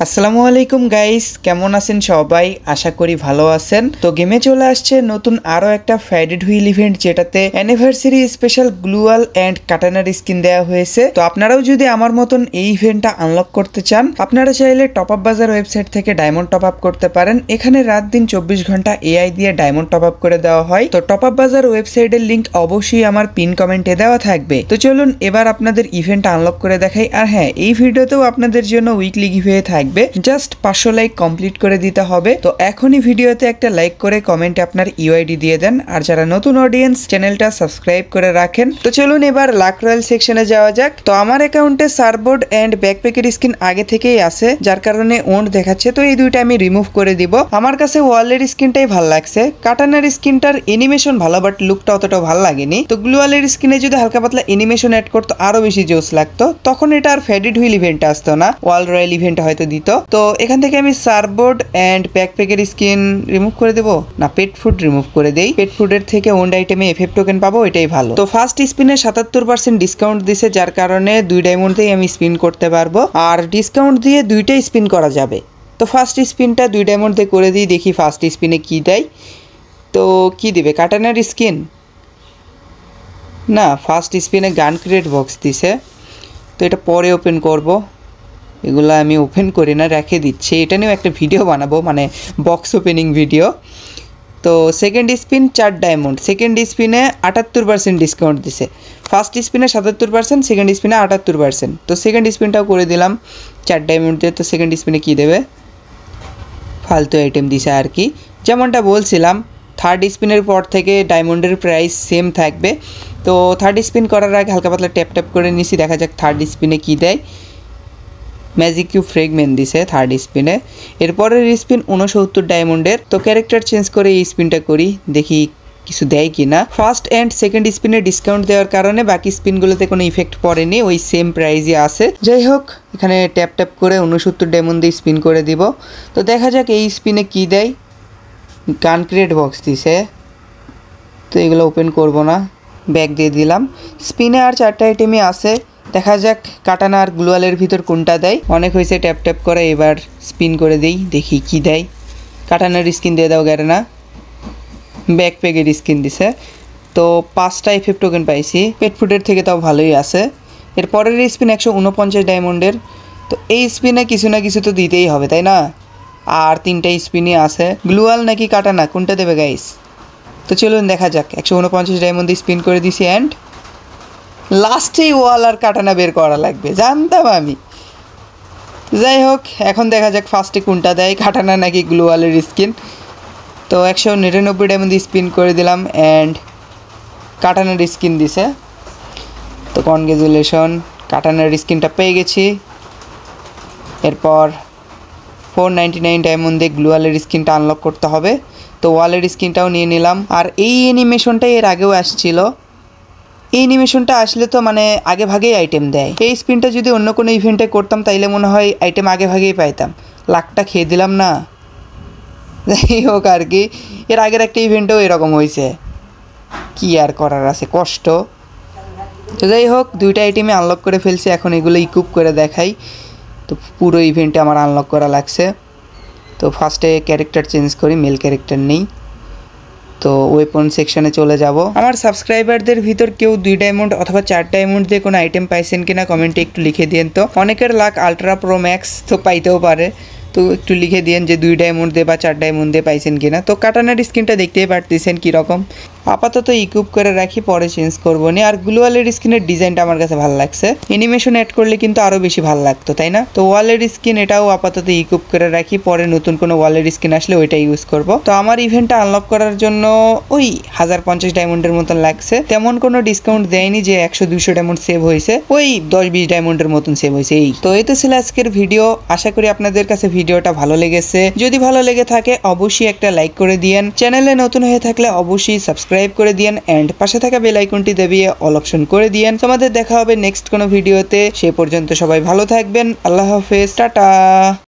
আসসালামু আলাইকুম গাইস, কেমন আছেন সবাই? আশা করি ভালো আছেন। তো গেমে চলে আসছে নতুন আরো একটা ফ্যাডেড হুইল ইভেন্ট, যেটাতে অ্যানিভার্সারি স্পেশাল গ্লুয়াল এন্ড কাটানার স্কিন দেওয়া হয়েছে। তো আপনারাও যদি আমার মতন এই ইভেন্টটা আনলক করতে চান, আপনারা চাইলে টপ আপ বাজার ওয়েবসাইট থেকে ডায়মন্ড টপ আপ করতে পারেন। এখানে রাত দিন 24 ঘন্টা এআই দিয়ে ডায়মন্ড টপ আপ করে দেওয়া হয়। তো টপ আপ বাজার ওয়েবসাইটের লিংক অবশ্যই আমার পিন কমেন্টে দেওয়া থাকবে। তো চলুন এবার আপনাদের ইভেন্ট আনলক করে দেখাই। আর হ্যাঁ, এই ভিডিওতেও আপনাদের জন্য উইকলি গিভওয়ে থাকবে, জাস্ট 500 লাইক কমপ্লিট করে দিতে হবে। তো এখনই ভিডিওতে একটা লাইক করে কমেন্টে আপনার ইউআইডি দিয়ে দেন, আর যারা নতুন অডিয়েন্স চ্যানেলটা সাবস্ক্রাইব করে রাখেন। তো চলুন এবার লাক রয়্যাল সেকশনে যাওয়া যাক। তো আমার অ্যাকাউন্টে সার্ফবোর্ড এন্ড ব্যাকপ্যাকের স্কিন আগে থেকেই আছে, যার কারণে ওন্ড দেখাচ্ছে। তো এই দুইটা আমি রিমুভ করে দিব। আমার কাছে ওয়ালের স্কিনটাই ভালো লাগছে। কাটানার স্কিনটার এনিমেশন ভালো, বাট লুকটা অতটা ভালো লাগেনি। তো গ্লুয়ালের স্কিনে যদি হালকা পাতলা এনিমেশন অ্যাড করতো আরো বেশি জোস লাগতো, তখন এটা আর ফ্যাডেড হুইল ইভেন্টে আসতো না, ওয়াল রয়্যাল ইভেন্টে হয়তো দিত। তো এখান থেকে আমি সার্ফবোর্ড এন্ড ব্যাকপ্যাকের স্কিন রিমুভ করে দেবো, না পেট ফুড রিমুভ করে দেই। পেট ফুডের থেকে ওন্ড আইটেমে এফএফ টোকেন পাবো, এটাই ভালো। তো ফার্স্ট স্পিনে 77% ডিসকাউন্ট দিছে, যার কারণে 2 ডায়মন্ডেই আমি স্পিন করতে পারবো, আর ডিসকাউন্ট দিয়ে দুইটাই স্পিন করা যাবে। তো ফার্স্ট স্পিনটা 2 ডায়মন্ড দিয়ে করে দিই, দেখি ফার্স্ট স্পিনে কি দেয়। তো কি দিবে? কাটানার স্কিন না, ফার্স্ট স্পিনে গান ক্রিয়েট বক্স দিছে। তো এটা পরে ওপেন করব, এগুলো আমি ওপেন করি না, রেখে দিচ্ছি। এটা নিয়েও একটা ভিডিও বানাবো, মানে বক্স ওপেনিং ভিডিও। তো সেকেন্ড স্পিন 4 ডায়মন্ড, সেকেন্ড স্পিনে 78% ডিসকাউন্ট দিছে। ফার্স্ট স্পিনে 77%, সেকেন্ড স্পিনে 78%। তো সেকেন্ড স্পিনটাও করে দিলাম 4 ডায়মন্ড দিয়ে। তো সেকেন্ড স্পিনে কী দেবে? ফালতু আইটেম দিছে আর কি। যেমনটা বলছিলাম, থার্ড স্পিনের পর থেকে ডায়মন্ডের প্রাইস সেম থাকবে। তো থার্ড স্পিন করার আগে হালকা পাতলা ট্যাপ ট্যাপ করে নিছি, দেখা যাক থার্ড স্পিনে কী দেয়। ম্যাজিক কিউব ফ্রেগমেন্ট দিছে থার্ড স্পিনে। এরপরের স্পিন 69 ডায়মন্ডের। তো ক্যারেক্টার চেঞ্জ করে এই স্পিনটা করি, দেখি কিছু দেয় কি না। ফার্স্ট অ্যান্ড সেকেন্ড স্পিনে ডিসকাউন্ট দেওয়ার কারণে বাকি স্পিনগুলোতে কোনো ইফেক্ট পড়েনি, ওই সেম প্রাইজই আছে। যাই হোক, এখানে ট্যাপ ট্যাপ করে 69 ডায়মন্ড দিয়ে স্পিন করে দিব। তো দেখা যাক এই স্পিনে কি দেয়। গান ক্রিয়েট বক্স দিছে, তো এগুলো ওপেন করব না, ব্যাক দিয়ে দিলাম। স্পিনে আর 4টা আইটেমই আছে, দেখা যাক কাটানা আর গ্লুয়ালের ভিতর কোনটা দেয়। অনেক হয়েছে ট্যাপ ট্যাপ করে, এবার স্পিন করে দিই, দেখি কি দেয়। কাটানার স্কিন দিয়ে দাও গ্যারেনা। ব্যাকপ্যাকের স্কিন দিছে। তো 5টা এফএফ টোকেন পাইছি, পেট ফুডের থেকে তাও ভালোই আছে। এর পরের স্পিন 149 ডায়মন্ডের। তো এই স্পিনে কিছু না কিছু তো দিতেই হবে, তাই না? আর 3টা স্পিনই আছে। গ্লুয়াল নাকি কাটানা, কোনটা দেবে গাইস? তো চলুন দেখা যাক। 149 ডায়মন্ড দিয়ে স্পিন করে দিছি, অ্যান্ড লাস্টেই ওয়াল আর কাটানা বের করা লাগবে, জানতাম আমি। যাই হোক, এখন দেখা যাক ফার্স্টে কোনটা দেয়, কাটানা নাকি গ্লুয়ালের স্কিন। তো 199 ডায়মন্ড দিয়ে স্পিন করে দিলাম, অ্যান্ড কাটানার স্কিন দিছে। তো কনগ্রেচুলেশন, কাটানার স্কিনটা পেয়ে গেছি। এরপর 499 ডায়মন্ড দিয়ে গ্লুয়ালের স্কিনটা আনলক করতে হবে। তো ওয়ালের স্কিনটাও নিয়ে নিলাম। আর এই অ্যানিমেশনটাই এর আগেও আসছিল। এই অ্যানিমেশনটা আসলে তো মানে আগে ভাগেই আইটেম দেয়। এই স্পিনটা যদি অন্য কোনো ইভেন্টে করতাম তাইলে মনে হয় আইটেম আগে ভাগেই পাইতাম। লাখটা খেয়ে দিলাম না। যাই হোক আর কি, এর আগের একটা ইভেন্টেও এরকম হয়েছে, কি আর করার আছে, কষ্ট। তো যাই হোক, 2টা আইটেমে আনলক করে ফেলছি, এখন এগুলো ইকুইপ করে দেখাই। তো পুরো ইভেন্টে আমার আনলক করা লাগছে। তো ফার্স্টে ক্যারেক্টার চেঞ্জ করি, মেল ক্যারেক্টার নেই। তো ওয়েপন সেকশনে চলে যাব। আমার সাবস্ক্রাইবারদের ভিতর কেউ 2 ডায়মন্ড অথবা 4 ডায়মন্ড দিয়ে কোনো আইটেম পাইছেন কিনা কমেন্টে একটু লিখে দিন। তো অনেকের লাক আলট্রা প্রো ম্যাক্স, তো পাইতেও পারে। তো একটু লিখে দিন যে 2 ডায়মন্ড দিয়ে বা 4 ডায়মন্ড দিয়ে পাইছেন কিনা। তো কাটানার স্কিনটা দেখতেই পারতেছেন কীরকম। আপাতত ইকুইপ করে রাখি, পরে চেঞ্জ করবো নি। আর গ্লুয়ালের স্কিনের ডিজাইনটা আমার কাছে ভালো লাগছে, অ্যানিমেশন অ্যাড করলে কিন্তু আরও বেশি ভালো লাগতো, তাই না? তো ওয়ালের স্কিন এটাও আপাতত ইকুইপ করে রাখি, পরে নতুন কোনো ওয়ালের স্কিন আসলে ওইটা ইউজ করব। তো আমার ইভেন্টটা আনলক করার জন্য ওই 1050 ডায়মন্ডের মতন লাগছে। তেমন কোনো ডিসকাউন্ট দেয়নি যে 100-200 ডায়মন্ড সেভ হয়েছে, ওই 10-20 ডায়মন্ডের মতন সেভ হয়েছে। এই তো এই তো ছিল আজকের ভিডিও। আশা করি আপনাদের কাছে ভিডিওটা ভালো লেগেছে। যদি ভালো লেগে থাকে অবশ্যই একটা লাইক করে দিয়েন। চ্যানেলে নতুন হয়ে থাকলে অবশ্যই সাবস্ক্রাইব করে দিয়েন, এন্ড পাশে থাকা বেল আইকনটি দাবিয়ে অল অপশন করে দিয়েন। তোমাদের দেখা হবে নেক্সট কোনো ভিডিওতে। সে পর্যন্ত সবাই ভালো থাকবেন। আল্লাহ হাফেজ, টাটা।